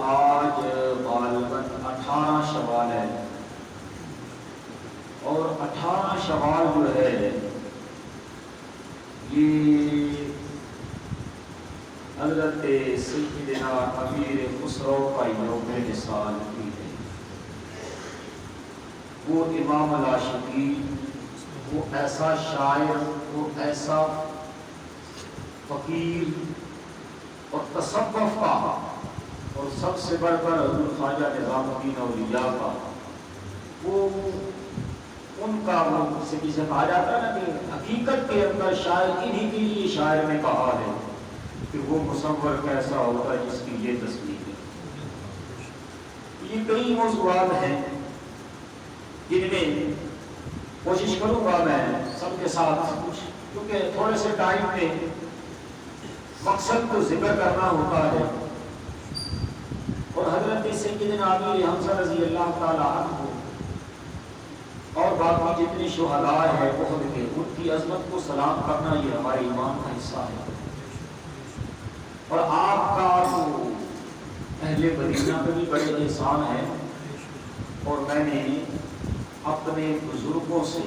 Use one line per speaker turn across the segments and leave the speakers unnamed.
آج غالباً 18 شوال ہے، اور 18 شوال جو ہے یہ حضرت سیدنا امیر خسرو کا یوم وصال بھی ہے۔ وہ امام العاشقین، وہ ایسا شاعر، وہ ایسا فقیر اور تصوف کا، اور سب سے بڑھ کر حضرت خواجہ نظام الدین اولیاء کا، وہ ان کا وہ کسی سے کہا جاتا ہے نا کہ حقیقت کے اندر شاعر انہی کے لیے شاعر نے کہا ہے کہ وہ مصور کیسا ہوتا ہے جس کی یہ تصویر ہے۔ یہ کئی موضوعات ہیں جن میں کوشش کروں گا میں سب کے ساتھ کچھ، کیونکہ تھوڑے سے ٹائم میں مقصد کو ذکر کرنا ہوتا ہے، اور حضرت سیدنا امیر حمزہ رضی اللہ تعالیٰ عنہ اور باقی جتنے شہداء ہیں احد کے، ان کی عظمت کو سلام کرنا یہ ہمارے ایمان کا حصہ ہے۔ اور آپ کا تو اہل مدینہ پہ بھی بڑے احسان ہے، اور میں نے اپنے بزرگوں سے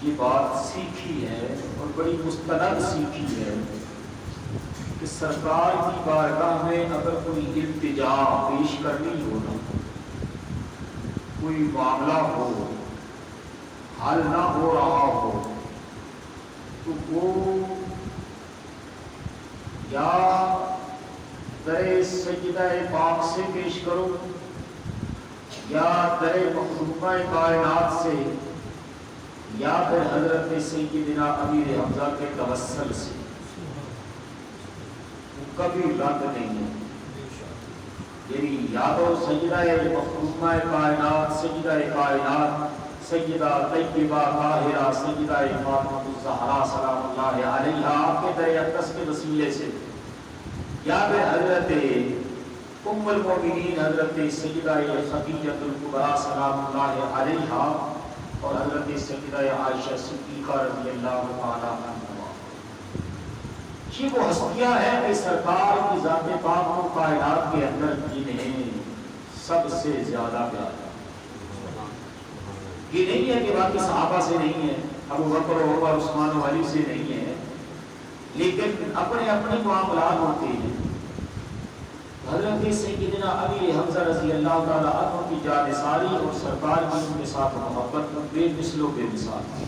یہ بات سیکھی ہے اور بڑی مستند سیکھی ہے کہ سرکار کی بارگاہ میں اگر کوئی التجا پیش کرنی ہو نا، کوئی معاملہ ہو، حل نہ ہو رہا ہو، تو وہ یا در سیدہ پاک سے پیش کرو، یا در مخدومہ کائنات سے، یا پھر حضرت سیدنا امیر حمزہ کے توسل سے، وہ کبھی رد نہیں ہے۔ یعنی یا تو سیدہ مخدومہ کائنات، سیدہ کائنات، سیدہ طیبہ طاہرہ، سیدہ فاطمہ الزہرا سلام اللہ علیہا آپ کے در اقدس کے وسیلے سے، یا پھر حضرت ام المؤمنین حضرت سیدہ خدیجہ الکبریٰ سلام اللہ علیہا اور حضرت سیدہ عائشہ صدیقہ رضی اللہ تعالیٰ عنہا، یہ وہ ہستیاں ہیں کہ سرکار کی ذات پاک کو کائنات کے اندر جنہیں سب سے زیادہ پیار ہے۔ یہ نہیں ہے کہ باقی صحابہ سے نہیں ہے، ابو بکر و عمر عثمان و علی سے نہیں ہے، لیکن اپنے اپنے معاملات ہوتے ہیں۔ حضرت سیدنا امیر حمزہ رضی اللہ تعالیٰ عنہ کی جانثاری اور سرکار کی ان کے ساتھ محبت بے مثل و بے مثال ہے۔